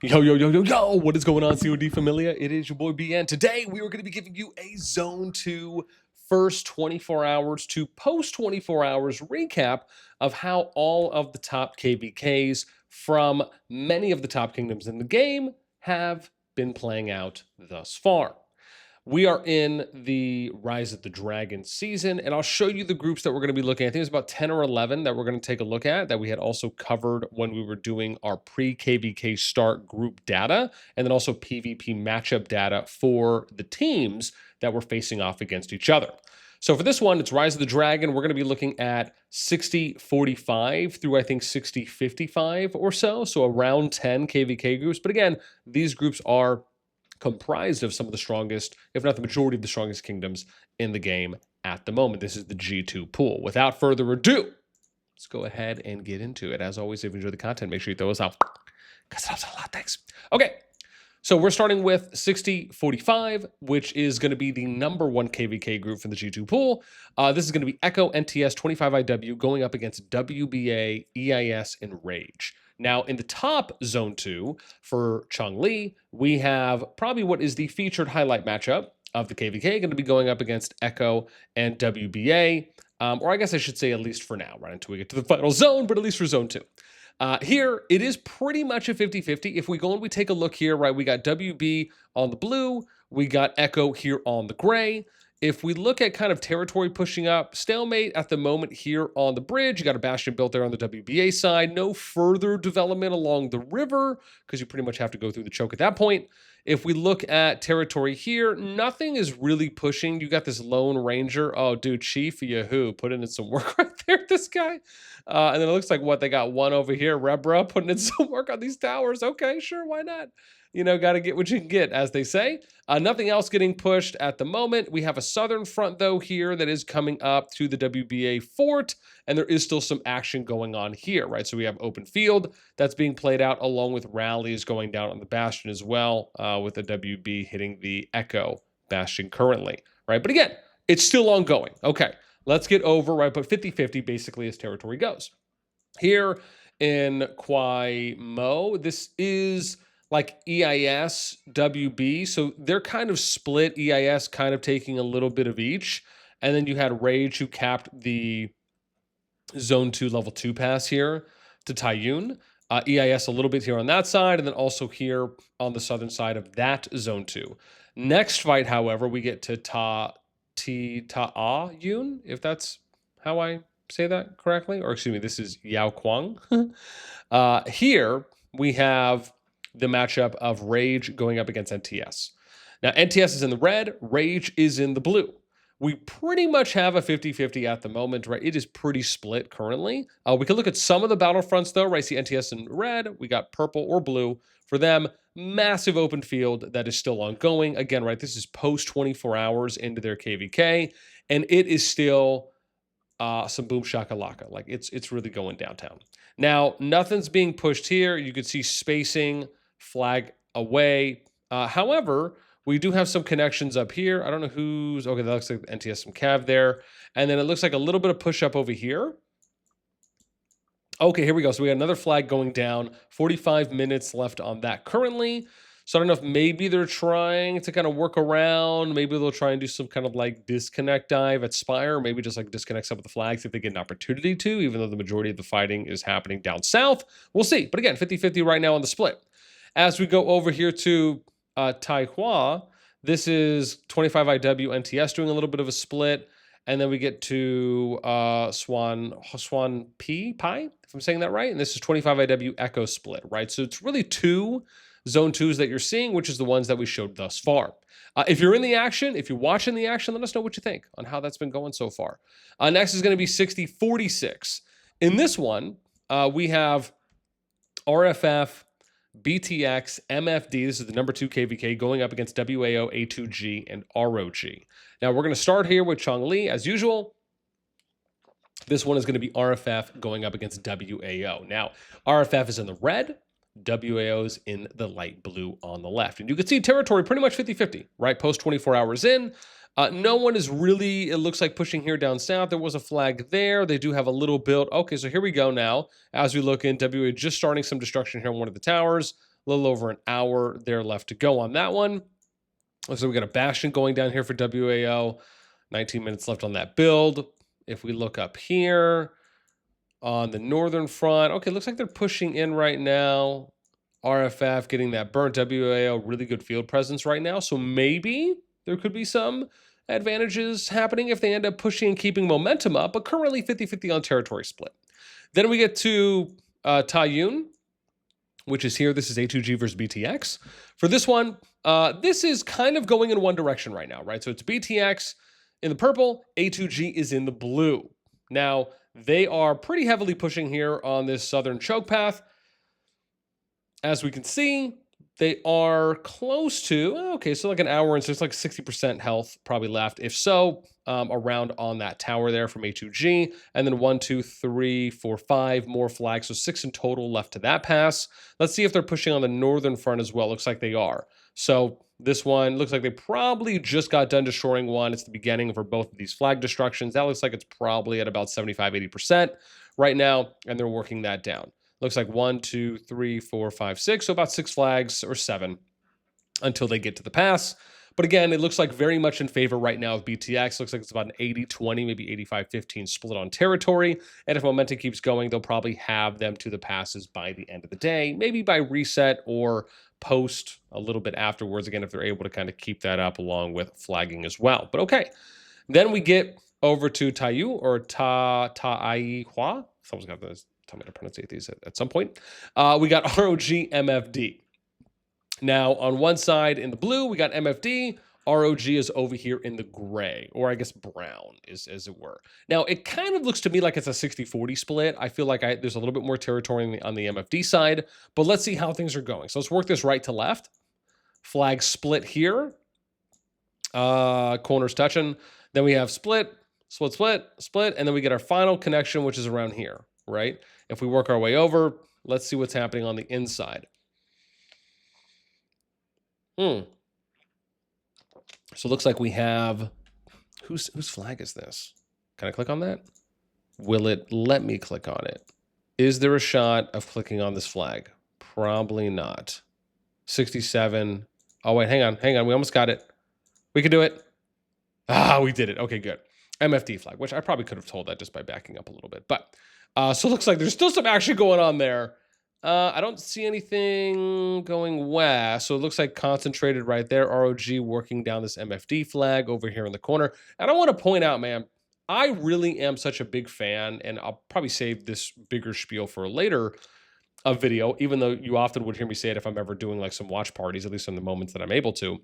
Yo, yo, yo, yo, yo, what is going on, CoD Familia? It is your boy BN. Today, we are going to be giving you a Zone 2 first 24 hours to post 24 hours recap of how all of the top KvKs from many of the top kingdoms in the game have been playing out thus far. We are in the Rise of the Dragon season, and I'll show you the groups that we're going to be looking at. I think it's about 10 or 11 that we're going to take a look at that we had also covered when we were doing our pre-KvK start group data, and then also PvP matchup data for the teams that were facing off against each other. So for this one, it's Rise of the Dragon. We're going to be looking at 60-45 through, I think, 60-55 or so. So around 10 KvK groups. But again, these groups are comprised of some of the strongest, if not the majority of the strongest kingdoms in the game at the moment. This is the G2 pool. Without further ado, let's go ahead and get into it. As always, if you enjoy the content, make sure you throw us out because it helps a lot. Thanks. Okay, so we're starting with 60-45, which is going to be the number one KvK group from the G2 pool. This is going to be Echo, NTS, 25IW going up against WBA, EIS, and Rage. Now, in the top Zone 2 for Chongli, we have probably what is the featured highlight matchup of the KvK, going to be going up against Echo and WBA, or I guess I should say at least for now, right until we get to the final zone, but at least for Zone 2. Here, it is pretty much a 50-50. If we go and we take a look here, right, we got WB on the blue, we got Echo here on the gray. If we look at kind of territory pushing up, stalemate at the moment here on the bridge. You got a bastion built there on the WBA side. No further development along the river because you pretty much have to go through the choke at that point. If we look at territory here, nothing is really pushing. You got this Lone Ranger. Oh, dude, Chief Yahoo putting in some work right there, this guy. And then it looks like what they got one over here, Rebra, putting in some work on these towers. Okay, sure, why not? You know, got to get what you can get, as they say. Nothing else getting pushed at the moment. We have a southern front, though, here that is coming up to the WBA fort, and there is still some action going on here, right? So we have open field that's being played out, along with rallies going down on the bastion as well, with the WB hitting the Echo bastion currently, right? But again, it's still ongoing. Okay, let's get over, right? But 50-50 basically as territory goes. Here in Kwai Mo, this is like EIS, WB. So they're kind of split, EIS kind of taking a little bit of each. And then you had Rage who capped the Zone 2 level 2 pass here to Taiyun. EIS a little bit here on that side, and then also here on the southern side of that Zone 2. Next fight, however, we get to Ta'ayun, if that's how I say that correctly. Or excuse me, this is Yao Kwang. Here we have the matchup of Rage going up against NTS. Now, NTS is in the red, Rage is in the blue. We pretty much have a 50-50 at the moment, right? It is pretty split currently. We can look at some of the battlefronts, though, right? See NTS in red, we got purple or blue. For them, massive open field that is still ongoing. Again, right, this is post 24 hours into their KvK, and it is still some boom shakalaka. Like, it's really going downtown. Now, nothing's being pushed here. You could see spacing, flag away. However, we do have some connections up here. I don't know who's... Okay, that looks like NTS some Cav there. And then it looks like a little bit of push up over here. Okay, here we go. So we got another flag going down. 45 minutes left on that currently. So I don't know if maybe they're trying to kind of work around. Maybe they'll try and do some kind of like disconnect dive at Spire. Maybe just like disconnect some of the flags if they get an opportunity to, even though the majority of the fighting is happening down south. We'll see. But again, 50-50 right now on the split. As we go over here to Taihua, this is 25IW NTS doing a little bit of a split. And then we get to Swan Pi, if I'm saying that right. And this is 25IW Echo split, right? So it's really two Zone 2s that you're seeing, which is the ones that we showed thus far. If you're in the action, if you're watching the action, let us know what you think on how that's been going so far. Next is going to be 60-46. In this one, we have RFF, BTX, MFD, this is the number 2 KvK, going up against WAO, A2G, and ROG. Now, we're going to start here with Chongli, as usual. This one is going to be RFF going up against WAO. Now, RFF is in the red, WAO's in the light blue on the left. And you can see territory pretty much 50-50, right? Post 24 hours in. No one is really, it looks like, pushing here down south. There was a flag there. They do have a little build. Okay, so here we go now. As we look in, WA just starting some destruction here on one of the towers. A little over an hour there left to go on that one. So we got a Bastion going down here for WAO. 19 minutes left on that build. If we look up here on the northern front, okay, looks like they're pushing in right now. RFF getting that burnt. WAO, really good field presence right now. So maybe there could be some advantages happening if they end up pushing and keeping momentum up, but currently 50-50 on territory split. Then we get to Taiyun, which is here. This is A2G versus BTX. For this one, this is kind of going in one direction right now, right? So it's BTX in the purple, A2G is in the blue. Now, they are pretty heavily pushing here on this southern choke path. As we can see, they are close to, okay, so like an hour, and so it's like 60% health probably left. If so, around on that tower there from A2G. And then 1, 2, 3, 4, 5 more flags. So 6 in total left to that pass. Let's see if they're pushing on the northern front as well. Looks like they are. So this one looks like they probably just got done destroying one. It's the beginning for both of these flag destructions. That looks like it's probably at about 75-80% right now, and they're working that down. Looks like 1, 2, 3, 4, 5, 6. So about 6 flags or 7 until they get to the pass. But again, it looks like very much in favor right now of BTX. Looks like it's about an 80-20, maybe 85-15 split on territory. And if momentum keeps going, they'll probably have them to the passes by the end of the day, maybe by reset or post a little bit afterwards. Again, if they're able to kind of keep that up along with flagging as well. But okay, then we get over to Taiyu or Taihua. Someone's got to tell me to pronounce these at some point. We got ROG MFD. Now, on one side in the blue, we got MFD. ROG is over here in the gray, or I guess brown, as it were. Now, it kind of looks to me like it's a 60-40 split. I feel like there's a little bit more territory on the MFD side, but let's see how things are going. So let's work this right to left. Flag split here. Corners touching. Then we have split, and then we get our final connection, which is around here, right? If we work our way over, let's see what's happening on the inside. So it looks like we have, whose flag is this? Can I click on that? Will it let me click on it? Is there a shot of clicking on this flag? Probably not. 67. Oh, wait, hang on. We almost got it. We can do it. Ah, we did it. Okay, good. MFD flag, which I probably could have told that just by backing up a little bit. But, so it looks like there's still some action going on there. I don't see anything going west, so it looks like concentrated right there. ROG working down this MFD flag over here in the corner. And I want to point out, man, I really am such a big fan, and I'll probably save this bigger spiel for a later video, even though you often would hear me say it if I'm ever doing like some watch parties, at least in the moments that I'm able to,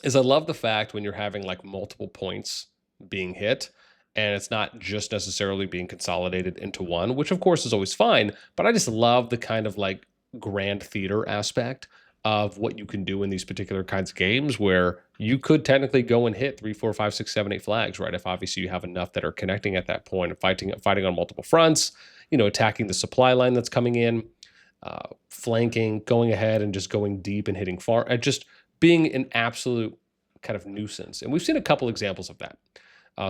is I love the fact when you're having like multiple points being hit, and it's not just necessarily being consolidated into one, which of course is always fine, but I just love the kind of like grand theater aspect of what you can do in these particular kinds of games where you could technically go and hit 3, 4, 5, 6, 7, 8 flags, right? If obviously you have enough that are connecting at that point and fighting on multiple fronts, you know, attacking the supply line that's coming in, flanking, going ahead and just going deep and hitting far, and just being an absolute kind of nuisance. And we've seen a couple examples of that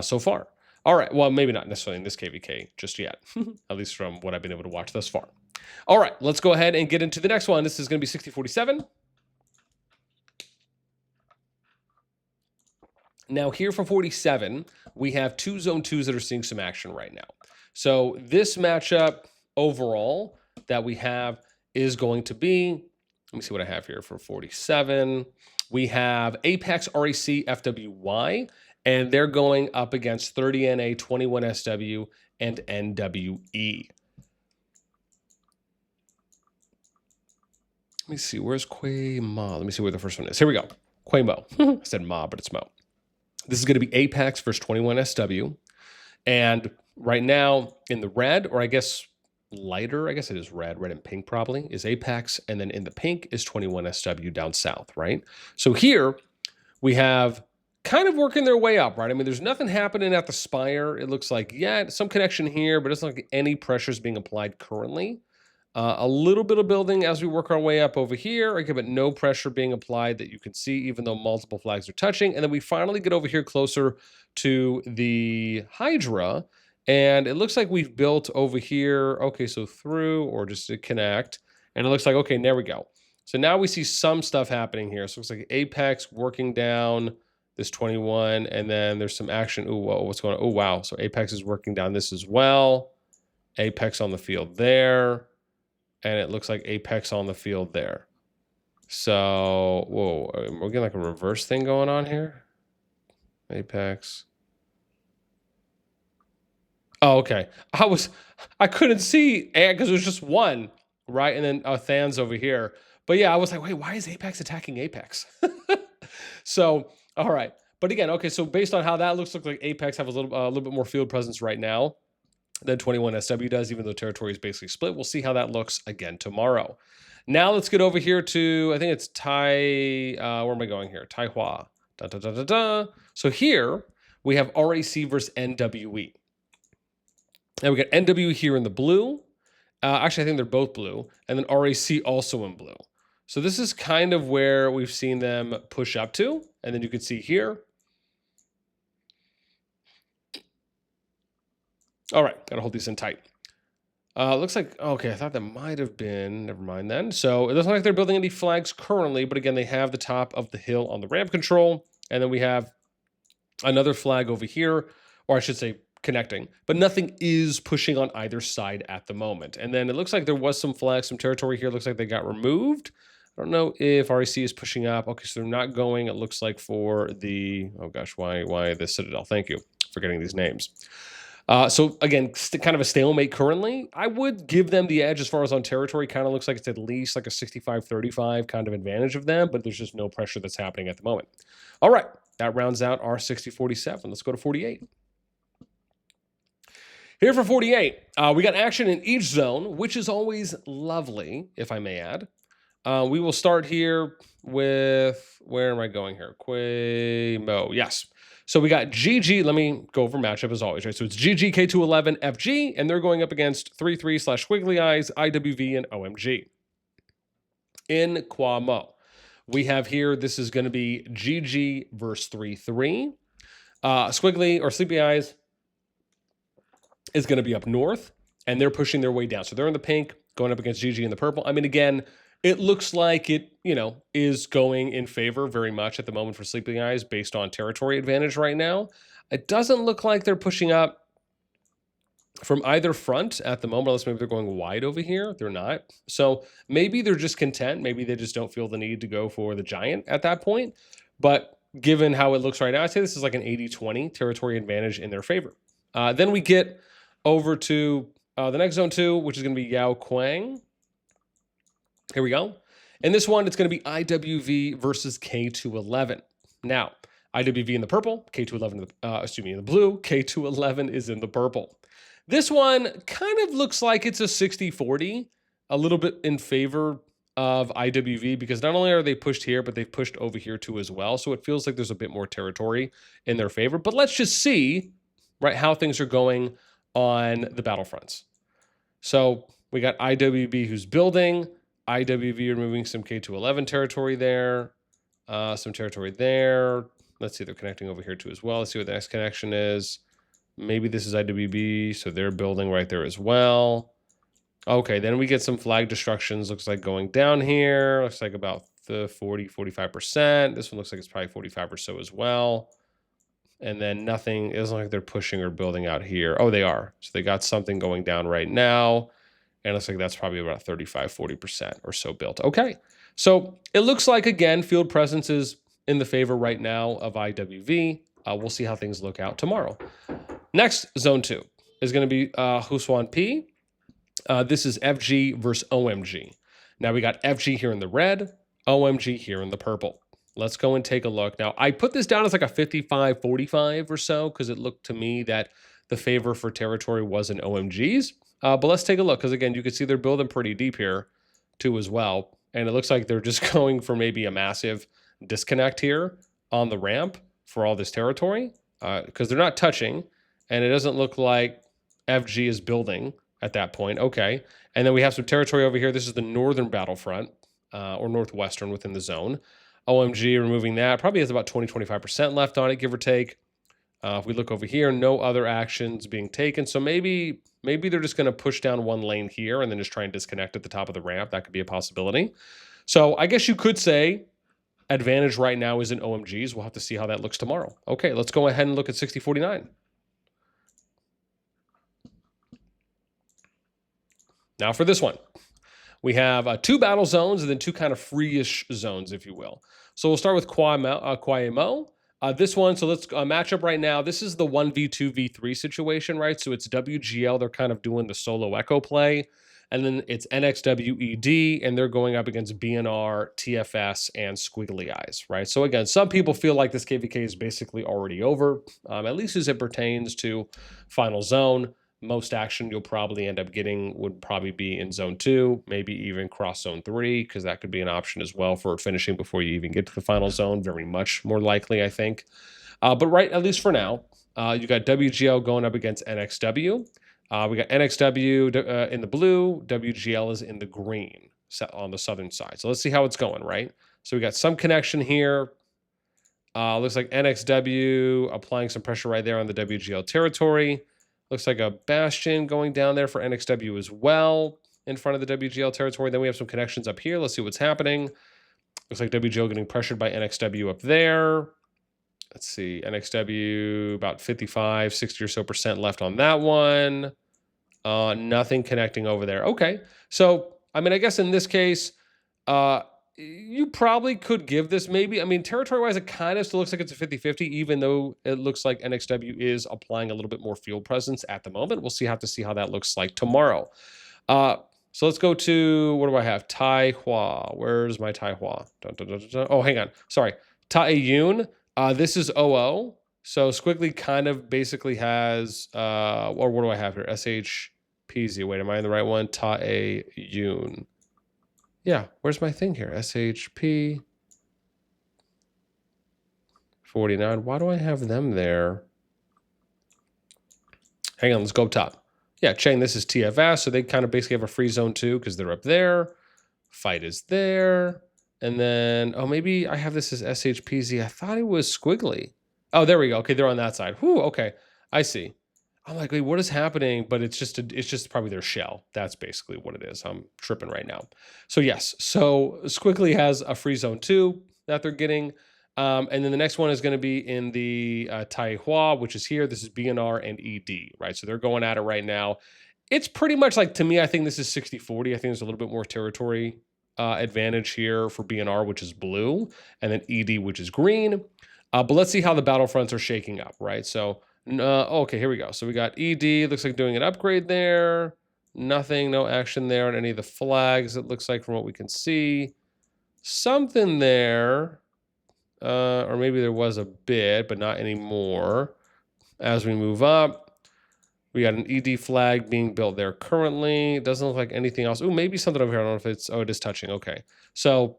so far. All right, well, maybe not necessarily in this KvK just yet, at least from what I've been able to watch thus far. All right, let's go ahead and get into the next one. This is going to be 60-47. Now here for 47, we have 2 zone 2s that are seeing some action right now. So this matchup overall that we have is going to be, let me see what I have here for 47. We have Apex REC FWY, and they're going up against 30 NA, 21 SW, and NWE. Let me see, where's Quay-Ma? Let me see where the first one is. Here we go. Quay-Mo. I said Ma, but it's Mo. This is going to be Apex versus 21 SW. And right now in the red, or I guess lighter, I guess it is red and pink probably, is Apex. And then in the pink is 21 SW down south, right? So here we have kind of working their way up, right? I mean, there's nothing happening at the spire. It looks like, yeah, some connection here, but it's not like any pressure is being applied currently. A little bit of building as we work our way up over here, okay, but no pressure being applied that you can see, even though multiple flags are touching. And then we finally get over here closer to the Hydra, and it looks like we've built over here, okay, so through or just to connect, and it looks like, okay, there we go. So now we see some stuff happening here. So it looks like Apex working down this 21, and then there's some action. Ooh, whoa, what's going on? Oh, wow. So Apex is working down this as well. Apex on the field there. And it looks like Apex on the field there. So, whoa, we're getting like a reverse thing going on here. Apex. Oh, okay. I couldn't see because it was just one, right? And then Than's over here. But yeah, I was like, wait, why is Apex attacking Apex? So, all right. But again, okay, so based on how that looks like Apex have a little bit more field presence right now than 21 SW does, even though territory is basically split. We'll see how that looks again tomorrow. Now let's get over here to, I think it's where am I going here? Taihua. Da, da, da, da, da. So here we have RAC versus NWE. And we got NW here in the blue. Actually, I think they're both blue. And then RAC also in blue. So this is kind of where we've seen them push up to. And then you can see here. All right, got to hold these in tight. Looks like, okay, I thought that might have been, never mind then. So it doesn't look like they're building any flags currently, but again, they have the top of the hill on the ramp control. And then we have another flag over here, or I should say connecting, but nothing is pushing on either side at the moment. And then it looks like there was some flags, some territory here. Looks like they got removed. I don't know if RAC is pushing up. Okay, so they're not going, it looks like, for the, oh gosh, why the Citadel? Thank you for getting these names. So again, kind of a stalemate currently. I would give them the edge as far as on territory. Kind of looks like it's at least like a 65-35 kind of advantage of them, but there's just no pressure that's happening at the moment. All right, that rounds out our 60-47. Let's go to 48. Here for 48, we got action in each zone, which is always lovely, if I may add. We will start here with, where am I going here? Quamo, yes. So we got GG, let me go over matchup as always, right? So it's GG, K211, FG, and they're going up against 3/Squiggly Eyes, IWV, and OMG. In Quamo, we have here, this is going to be GG versus 3/3. Squiggly, or Sleepy Eyes, is going to be up north, and they're pushing their way down. So they're in the pink, going up against GG in the purple. I mean, again, it looks like it, is going in favor very much at the moment for Sleeping Eyes based on territory advantage right now. It doesn't look like they're pushing up from either front at the moment, unless maybe they're going wide over here. They're not. So maybe they're just content. Maybe they just don't feel the need to go for the giant at that point. But given how it looks right now, I'd say this is like an 80-20 territory advantage in their favor. Then we get over to the next zone 2, which is going to be Yao Quang. Here we go. In this one, it's going to be IWV versus K211. Now, IWV in the purple, K211 in the blue, K211 is in the purple. This one kind of looks like it's a 60-40, a little bit in favor of IWV, because not only are they pushed here, but they've pushed over here too as well. So it feels like there's a bit more territory in their favor. But let's just see, right, how things are going on the battlefronts. So we got IWB who's building, IWV removing some K211 territory there, some territory there. Let's see, they're connecting over here too as well. Let's see what the next connection is. Maybe this is IWB, so they're building right there as well. Okay, then we get some flag destructions. Looks like going down here. Looks like about the 45%. This one looks like it's probably 45 or so as well. And then nothing, it doesn't look like they're pushing or building out here. Oh, they are. So they got something going down right now. And it looks like that's probably about 35-40% or so built. Okay. So it looks like, again, field presence is in the favor right now of IWV. We'll see how things look out tomorrow. Next, zone 2 is going to be Huswan P. This is FG versus OMG. Now we got FG here in the red, OMG here in the purple. Let's go and take a look. Now, I put this down as like a 55-45 or so because it looked to me that the favor for territory was in OMGs. But let's take a look because, again, you can see they're building pretty deep here too as well. And it looks like they're just going for maybe a massive disconnect here on the ramp for all this territory because they're not touching. And it doesn't look like FG is building at that point. Okay. And then we have some territory over here. This is the northern battlefront or northwestern within the zone. OMG removing that. Probably has about 20-25% left on it, give or take. If we look over here, no other actions being taken. So maybe they're just going to push down one lane here and then just try and disconnect at the top of the ramp. That could be a possibility. So I guess you could say advantage right now is in OMGs. We'll have to see how that looks tomorrow. Okay, let's go ahead and look at 6049. Now for this one, we have 2 battle zones and then 2 kind of free-ish zones, if you will. So we'll start with KvK. This one, so let's match up right now. This is the 1v2, v3 situation, right? So it's WGL. They're kind of doing the solo echo play. And then it's NXWED, and they're going up against BNR, TFS, and Squiggly Eyes, right? So again, some people feel like this KvK is basically already over, at least as it pertains to Final Zone. Most action you'll probably end up getting would probably be in Zone 2, maybe even cross Zone 3, because that could be an option as well for finishing before you even get to the Final Zone. Very much more likely, I think. But right, at least for now, you got WGL going up against NXW. We got NXW in the blue, WGL is in the green on the southern side. So let's see how it's going, right? So we got some connection here. Looks like NXW applying some pressure right there on the WGL territory. Looks like a bastion going down there for NXW as well in front of the WGL territory. Then we have some connections up here. Let's see what's happening. Looks like WGL getting pressured by NXW up there. Let's see, NXW about 55, 60 or so % left on that one. Nothing connecting over there. Okay, so I mean, I guess in this case, you probably could give this maybe. I mean, territory-wise, it kind of still looks like it's a 50-50, even though it looks like NXW is applying a little bit more field presence at the moment. We'll have to see how that looks like tomorrow. So let's go to, what do I have? Taihua. Where's my Taihua? Oh, hang on. Sorry. Taiyun. This is OO. So Squiggly kind of basically has, or what do I have here? SHPZ. Wait, am I in the right one? Taiyun. Yeah, where's my thing here? SHP 49. Why do I have them there? Hang on, let's go up top. Yeah, Chang, this is TFS, so they kind of basically have a free zone too because they're up there. Fight is there. And then, oh, maybe I have this as SHPZ. I thought it was Squiggly. Oh, there we go. Okay, they're on that side. Whew, okay, I see. I'm like, wait, what is happening? But it's just probably their shell. That's basically what it is. I'm tripping right now. So yes, so Squiggly has a free zone 2 that they're getting. And then the next one is going to be in the Taihua, which is here. This is BNR and ED, right? So they're going at it right now. It's pretty much like, to me, I think this is 60-40. I think there's a little bit more territory advantage here for BNR, which is blue, and then ED, which is green. But let's see how the battlefronts are shaking up, right? So okay, here we go. So we got ED, looks like doing an upgrade there. Nothing, no action there on any of the flags, it looks like, from what we can see. Something there, or maybe there was a bit, but not anymore. As we move up, we got an ED flag being built there currently. It doesn't look like anything else. Oh, maybe something over here. I don't know if it's, oh, it is touching. Okay. So,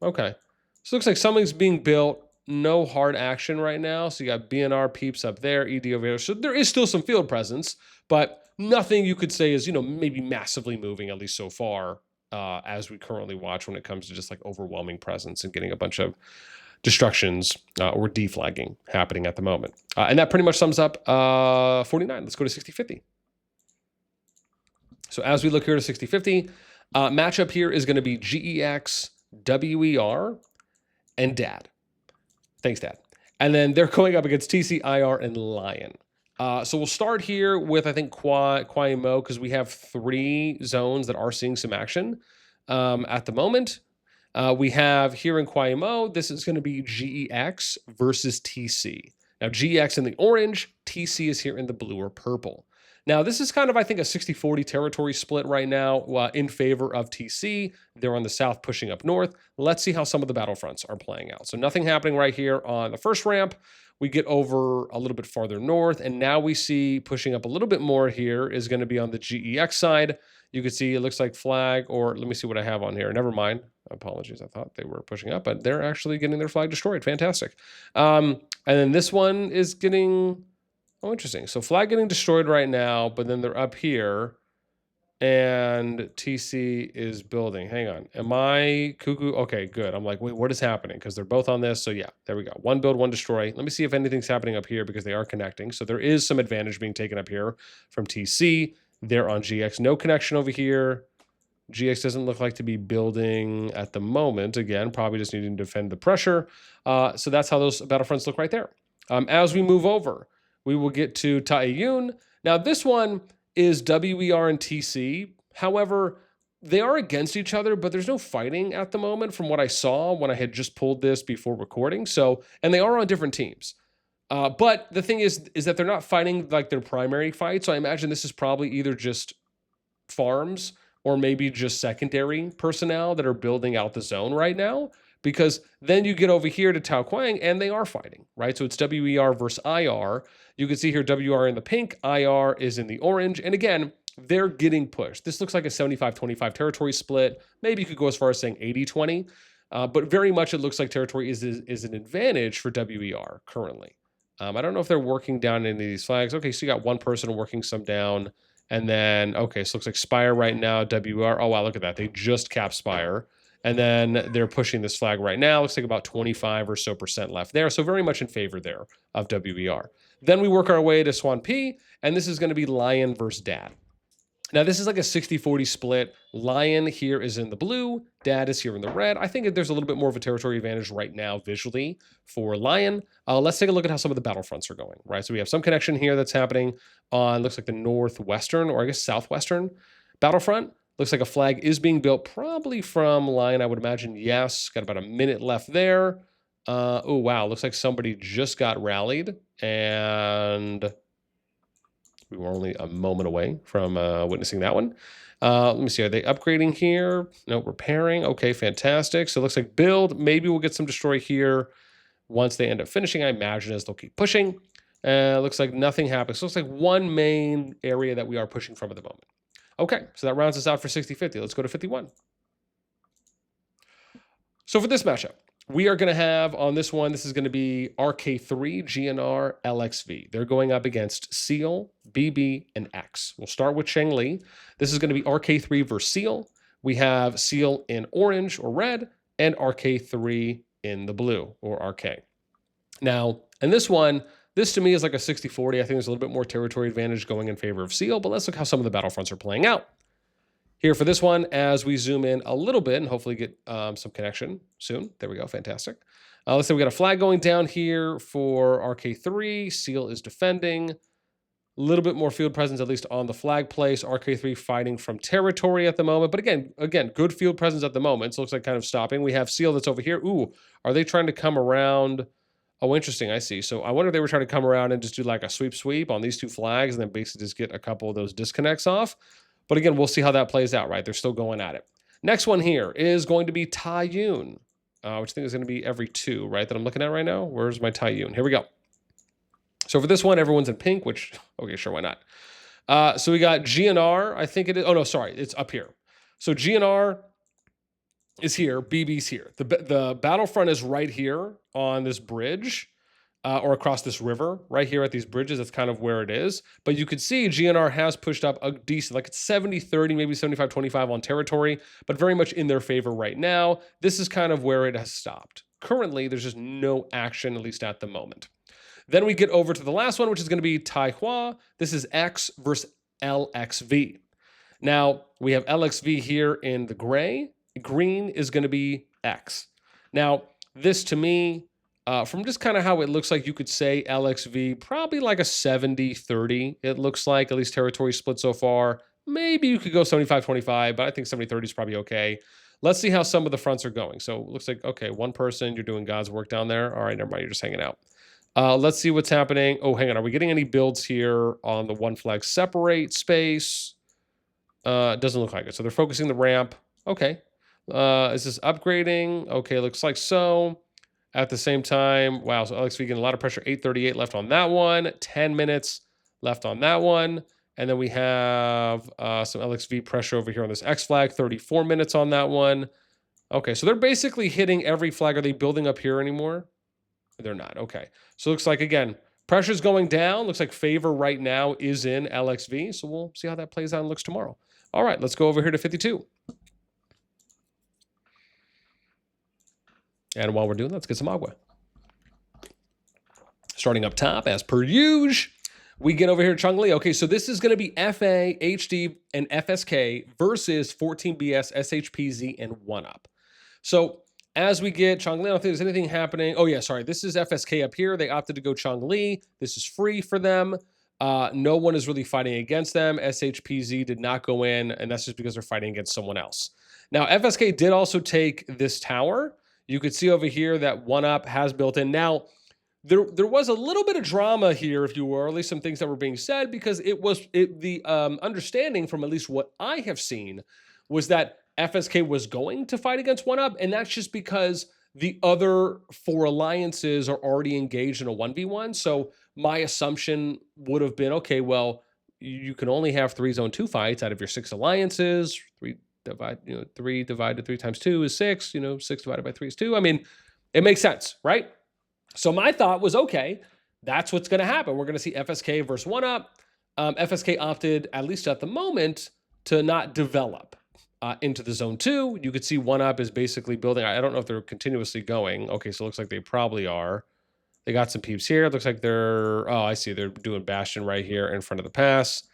okay. So it looks like something's being built. No hard action right now. So you got BNR peeps up there, ED over here. So there is still some field presence, but nothing you could say is, you know, maybe massively moving, at least so far, as we currently watch when it comes to just like overwhelming presence and getting a bunch of destructions or deflagging happening at the moment. And that pretty much sums up 49. Let's go to 60-50. So as we look here to 60-50, matchup here is going to be GEX, WER, and DAD. Thanks, Dad. And then they're going up against TC, IR, and Lion. So we'll start here with, I think, KvK, because we have 3 zones that are seeing some action at the moment. We have here in KvK, this is going to be GEX versus TC. Now, GEX in the orange, TC is here in the blue or purple. Now, this is kind of, I think, a 60-40 territory split right now in favor of TC. They're on the south pushing up north. Let's see how some of the battlefronts are playing out. So nothing happening right here on the first ramp. We get over a little bit farther north, and now we see pushing up a little bit more here is going to be on the GEX side. You can see it looks like flag, or let me see what I have on here. Never mind. Apologies. I thought they were pushing up, but they're actually getting their flag destroyed. Fantastic. And then this one is getting... Oh, interesting. So flag getting destroyed right now, but then they're up here and TC is building. Hang on. Am I cuckoo? Okay, good. I'm like, wait, what is happening? Because they're both on this. So yeah, there we go. One build, one destroy. Let me see if anything's happening up here because they are connecting. So there is some advantage being taken up here from TC. They're on GX. No connection over here. GX doesn't look like to be building at the moment. Again, probably just needing to defend the pressure. So that's how those battlefronts look right there. As we move over, we will get to Taiyun. Now, this one is WER and TC. However, they are against each other, but there's no fighting at the moment from what I saw when I had just pulled this before recording. So, and they are on different teams. But the thing is that they're not fighting like their primary fight. So I imagine this is probably either just farms or maybe just secondary personnel that are building out the zone right now. Because then you get over here to Tao Quang and they are fighting, right? So it's WER versus IR. You can see here WR in the pink, IR is in the orange. And again, they're getting pushed. This looks like a 75-25 territory split. Maybe you could go as far as saying 80-20. But very much it looks like territory is an advantage for WER currently. I don't know if they're working down any of these flags. Okay, so you got one person working some down. And then, okay, so it looks like Spire right now, WR. Oh, wow, look at that. They just capped Spire. And then they're pushing this flag right now. Looks like about 25 or so % left there. So very much in favor there of WER. Then we work our way to Swan P, and this is going to be Lion versus Dad. Now, this is like a 60-40 split. Lion here is in the blue. Dad is here in the red. I think there's a little bit more of a territory advantage right now visually for Lion. Let's take a look at how some of the battlefronts are going, right? So we have some connection here that's happening on, looks like the northwestern, or I guess southwestern battlefront. Looks like a flag is being built probably from Lion, I would imagine. Yes, got about a minute left there. Oh, wow, looks like somebody just got rallied, and we were only a moment away from witnessing that one. Let me see. Are they upgrading here? No, repairing. Okay, fantastic. So it looks like build. Maybe we'll get some destroy here once they end up finishing. I imagine as they'll keep pushing. Looks like nothing happens. So it looks like one main area that we are pushing from at the moment. Okay, so that rounds us out for 60-50. Let's go to 51. So for this matchup, we are going to have on this one, this is going to be RK3, GNR, LXV. They're going up against Seal, BB, and X. We'll start with Cheng Li. This is going to be RK3 versus Seal. We have Seal in orange or red and RK3 in the blue or RK. Now, in this one, this to me is like a 60-40. I think there's a little bit more territory advantage going in favor of Seal, but let's look how some of the battlefronts are playing out. Here for this one, as we zoom in a little bit and hopefully get some connection soon. There we go, fantastic. Let's say we got a flag going down here for RK3. Seal is defending. A little bit more field presence, at least on the flag place. RK3 fighting from territory at the moment. But again, good field presence at the moment. So it looks like kind of stopping. We have Seal that's over here. Ooh, are they trying to come around? Oh, interesting, I see. So I wonder if they were trying to come around and just do like a sweep on these two flags and then basically just get a couple of those disconnects off. But again, we'll see how that plays out, right? They're still going at it. Next one here is going to be Taiyun, which I think is going to be every 2, right, that I'm looking at right now. Where's my Taiyun? Here we go. So for this one, everyone's in pink, which, okay, sure, why not? So we got GNR, I think it is. Oh, no, sorry, it's up here. So GNR is here, BB's here. The battlefront is right here on this bridge. Or across this river right here at these bridges. That's kind of where it is. But you could see GNR has pushed up a decent, like it's 70-30, maybe 75-25 on territory, but very much in their favor right now. This is kind of where it has stopped. Currently, there's just no action, at least at the moment. Then we get over to the last one, which is going to be Taihua. This is X versus LXV. Now, we have LXV here in the gray. Green is going to be X. Now, this to me, from just kind of how it looks like, you could say LXV, probably like a 70-30, it looks like, at least territory split so far. Maybe you could go 75-25, but I think 70-30 is probably okay. Let's see how some of the fronts are going. So it looks like, okay, one person, you're doing God's work down there. All right, never mind, you're just hanging out. Let's see what's happening. Oh, hang on, are we getting any builds here on the one flag separate space? It doesn't look like it. So they're focusing the ramp. Okay. Is this upgrading? Okay, looks like so. At the same time, wow, so LXV getting a lot of pressure. 8:38 left on that one. 10 minutes left on that one. And then we have some LXV pressure over here on this X flag. 34 minutes on that one. Okay, so they're basically hitting every flag. Are they building up here anymore? They're not. Okay. So it looks like, again, pressure's going down. Looks like favor right now is in LXV. So we'll see how that plays out and looks tomorrow. All right, let's go over here to 52. And while we're doing that, let's get some agua. Starting up top, as per usual, We get over here to Changli. Okay, so this is going to be FA, HD, and FSK versus 14BS, SHPZ, and 1UP. So as we get Changli, I don't think there's anything happening. Oh yeah, sorry. This is FSK up here. They opted to go Changli. This is free for them. No one is really fighting against them. SHPZ did not go in, and that's just because they're fighting against someone else. Now, FSK did also take this tower. You could see over here that 1UP has built in. Now, there was a little bit of drama here, if you will, or at least some things that were being said, because the understanding from at least what I have seen was that FSK was going to fight against 1UP, and that's just because the other 4 alliances are already engaged in a 1v1. So my assumption would have been, okay, well, you can only have 3 zone 2 fights out of your 6 alliances. 3 divided 3 times 2 is 6. 6 divided by 3 is 2. I mean, it makes sense, right? So my thought was, okay, that's what's going to happen. We're going to see FSK versus 1UP. FSK opted, at least at the moment, to not develop into the zone 2. You could see 1UP is basically building. I don't know if they're continuously going. Okay, so it looks like they probably are. They got some peeps here. It looks like they're, oh, I see. They're doing Bastion right here in front of the pass.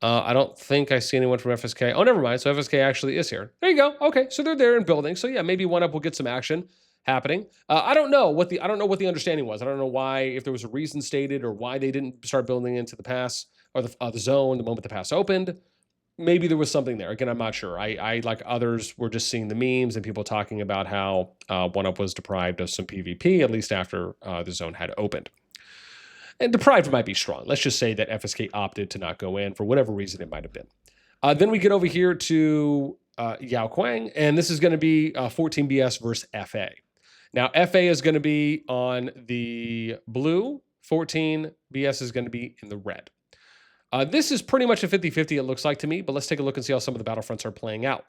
I don't think I see anyone from FSK. Oh, never mind. So FSK actually is here. There you go. Okay, so they're there and building. So yeah, maybe 1UP will get some action happening. I don't know what the understanding was. I don't know why, if there was a reason stated or why they didn't start building into the pass or the zone the moment the pass opened. Maybe there was something there. Again, I'm not sure. I like others were just seeing the memes and people talking about how 1UP was deprived of some PvP, at least after the zone had opened. And deprived might be strong. Let's just say that FSK opted to not go in for whatever reason it might have been. Then we get over here to Yao Kuang, and this is going to be 14BS versus FA. Now, FA is going to be on the blue. 14BS is going to be in the red. This is pretty much a 50-50, it looks like to me, but let's take a look and see how some of the battlefronts are playing out.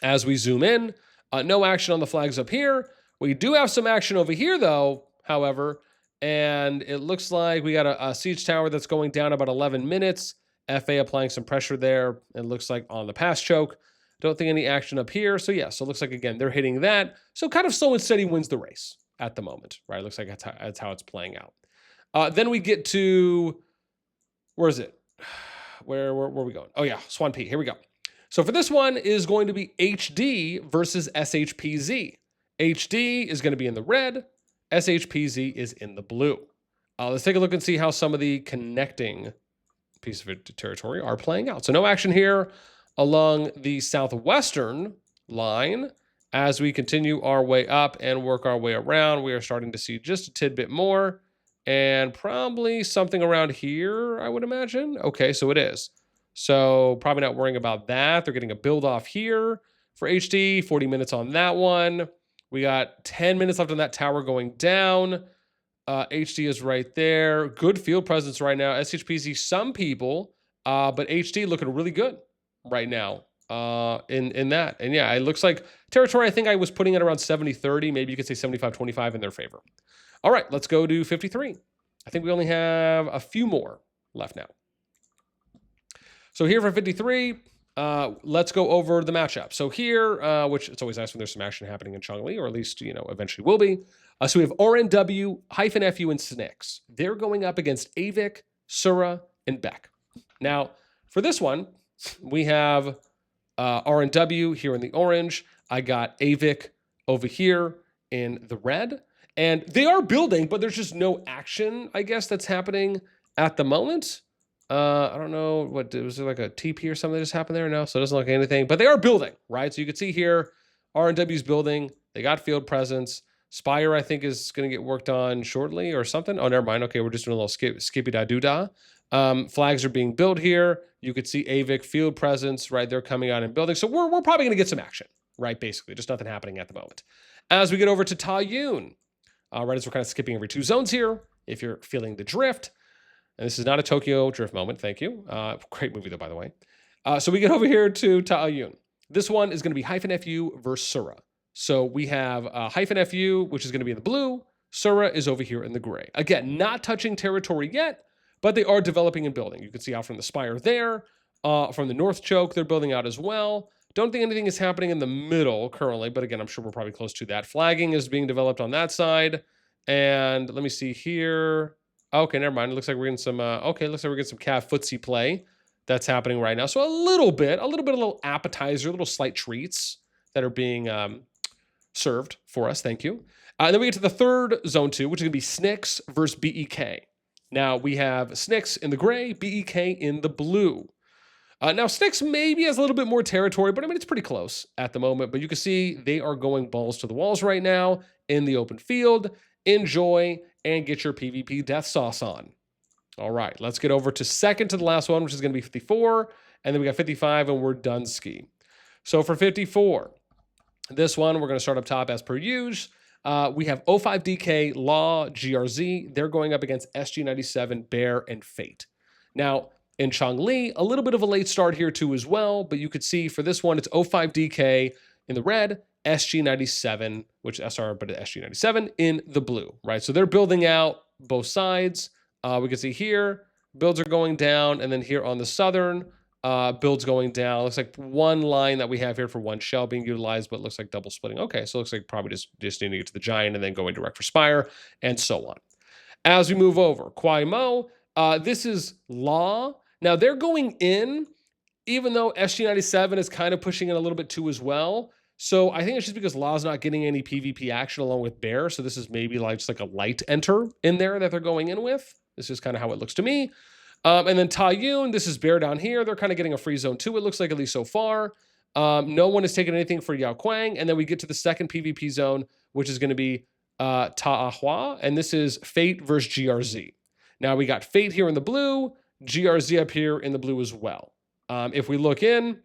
As we zoom in, no action on the flags up here. We do have some action over here, though, however, and it looks like we got a siege tower that's going down about 11 minutes. FA applying some pressure there. It looks like on the pass choke. Don't think any action up here. So yeah, so it looks like, again, they're hitting that. So kind of slow and steady wins the race at the moment, right? It looks like that's how it's playing out. Then we get to, where is it? Where are we going? Oh yeah, Swan P, here we go. So for this one is going to be HD versus SHPZ. HD is going to be in the red. SHPZ is in the blue. Let's take a look and see how some of the connecting pieces of territory are playing out. So no action here along the southwestern line. As we continue our way up and work our way around, we are starting to see just a tidbit more and probably something around here, I would imagine. Okay, so it is. So probably not worrying about that. They're getting a build off here for HD, 40 minutes on that one. We got 10 minutes left on that tower going down. HD is right there. Good field presence right now. SHPZ, some people, but HD looking really good right now in that. And yeah, it looks like territory, I think I was putting it around 70-30. Maybe you could say 75-25 in their favor. All right, let's go to 53. I think we only have a few more left now. So here for 53, let's go over the matchup. So here, which it's always nice when there's some action happening in Changli, or at least, eventually will be. So we have RNW, -FU, and Snix. They're going up against Avik, Sura, and Beck. Now, for this one, we have RNW here in the orange. I got Avik over here in the red. And they are building, but there's just no action, I guess, that's happening at the moment. I don't know, was there like a TP or something that just happened there? No, so it doesn't look like anything. But they are building, right? So you can see here, RNW's building. They got field presence. Spire, I think, is going to get worked on shortly or something. Oh, never mind. Okay, we're just doing a little skippy-da-doo-da. Flags are being built here. You could see Avik field presence, right? They're coming out and building. So we're probably going to get some action, right? Basically, just nothing happening at the moment. As we get over to Taiyun, right as we're kind of skipping every 2 zones here, if you're feeling the drift. And this is not a Tokyo drift moment, thank you. Great movie, though, by the way. So we get over here to Taiyun. This one is going to be -FU versus Sura. So we have -FU, which is going to be in the blue. Sura is over here in the gray. Again, not touching territory yet, but they are developing and building. You can see out from the spire there. From the north choke, they're building out as well. Don't think anything is happening in the middle currently, but again, I'm sure we're probably close to that. Flagging is being developed on that side. And let me see here. Okay, never mind. It looks like we're getting some, okay, looks like we're getting some Cav footsie play that's happening right now. So a little bit, a little appetizer, little slight treats that are being served for us. Thank you. And then we get to the third zone 2, which is going to be Snicks versus BEK. Now we have Snicks in the gray, BEK in the blue. Now Snicks maybe has a little bit more territory, but I mean, it's pretty close at the moment. But you can see they are going balls to the walls right now in the open field. Enjoy and get your PvP death sauce on. All right, let's get over to second to the last one, which is going to be 54. And then we got 55 and we're done ski. So for 54, this one, we're going to start up top as per usual. We have 05DK, Law, GRZ. They're going up against SG97, Bear, and Fate. Now, in Changli, a little bit of a late start here too as well, but you could see for this one, it's 05DK in the red, SG97, which is SR, but SG97 in the blue, right? So they're building out both sides. We can see here, builds are going down, and then here on the southern, builds going down. Looks like one line that we have here for one shell being utilized, but looks like double splitting. Okay, so it looks like probably just needing to get to the giant and then going direct for Spire, and so on. As we move over, Kwai Mo, this is Law. Now they're going in, even though SG97 is kind of pushing in a little bit too as well. So I think it's just because Law's not getting any PvP action along with Bear. So this is maybe like just like a light enter in there that they're going in with. This is kind of how it looks to me. And then Taiyun, this is Bear down here. They're kind of getting a free zone too, it looks like, at least so far. No one has taken anything for Yao Kuang. And then we get to the second PvP zone, which is going to be Ta'ahua. And this is Fate versus GRZ. Now we got Fate here in the blue, GRZ up here in the blue as well. If we look in,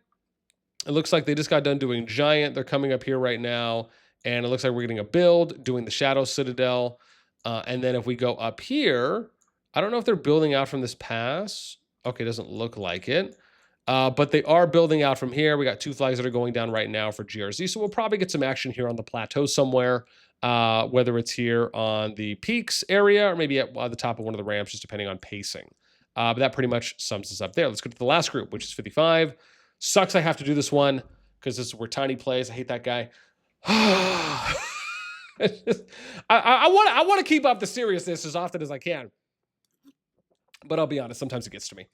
it looks like they just got done doing Giant. They're coming up here right now. And it looks like we're getting a build, doing the Shadow Citadel. And then if we go up here, I don't know if they're building out from this pass. Okay, doesn't look like it. But they are building out from here. We got 2 flags that are going down right now for GRZ. So we'll probably get some action here on the plateau somewhere, whether it's here on the peaks area or maybe at the top of one of the ramps, just depending on pacing. But that pretty much sums us up there. Let's go to the last group, which is 55. Sucks I have to do this one because this is where Tiny plays. I hate that guy. I want to keep up the seriousness as often as I can. But I'll be honest, sometimes it gets to me.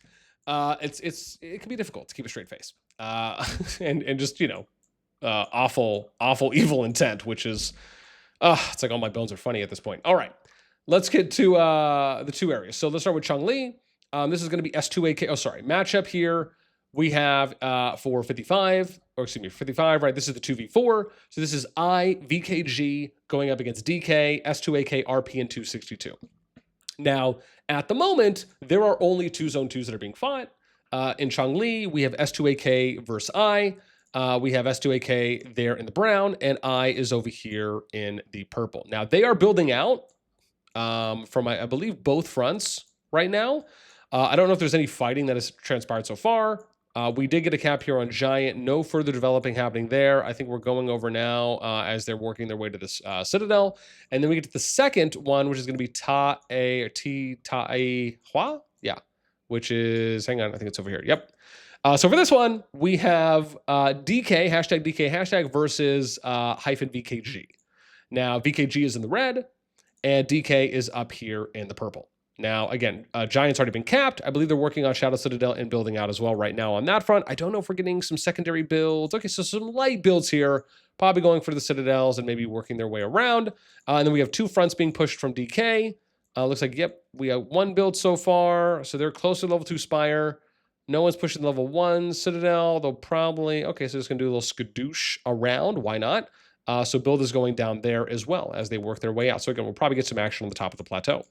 It can be difficult to keep a straight face. And just, you know, awful, evil intent, which is, it's like all my bones are funny at this point. All right, let's get to the 2 areas. So let's start with Changli. This is going to be S2AK. Oh, sorry. Matchup here. We have for 55, or excuse me, 55, right? This is the 2v4. So this is VKG going up against DK, S2AK, RP, and 262. Now, at the moment, there are only 2 zone 2s that are being fought. In Changli, we have S2AK versus I. We have S2AK there in the brown, and I is over here in the purple. Now, they are building out from, I believe, both fronts right now. I don't know if there's any fighting that has transpired so far. We did get a cap here on Giant. No further developing happening there. I think we're going over now as they're working their way to this Citadel. And then we get to the second one, which is going to be Ta'ahua. Yeah, which is, hang on, I think it's over here. Yep. So for this one, we have DK, hashtag versus -VKG. Now, VKG is in the red, and DK is up here in the purple. Now, again, Giant's already been capped. I believe they're working on Shadow Citadel and building out as well right now on that front. I don't know if we're getting some secondary builds. Okay, so some light builds here, probably going for the Citadels and maybe working their way around. And then we have 2 fronts being pushed from DK. Looks like, yep, we have 1 build so far. So they're close to level 2 Spire. No one's pushing level 1 Citadel. They'll probably, okay, so just going to do a little skadoosh around. Why not? So build is going down there as well as they work their way out. So again, we'll probably get some action on the top of the plateau.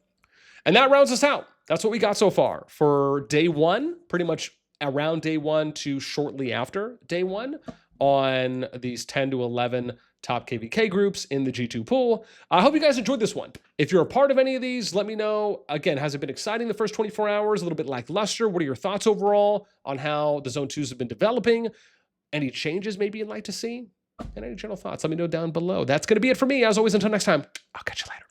And that rounds us out. That's what we got so far for day 1, pretty much around day 1 to shortly after day 1 on these 10 to 11 top KvK groups in the G2 pool. I hope you guys enjoyed this one. If you're a part of any of these, let me know. Again, has it been exciting the first 24 hours? A little bit lackluster? What are your thoughts overall on how the Zone 2s have been developing? Any changes maybe you'd like to see? And any general thoughts, let me know down below. That's going to be it for me. As always, until next time, I'll catch you later.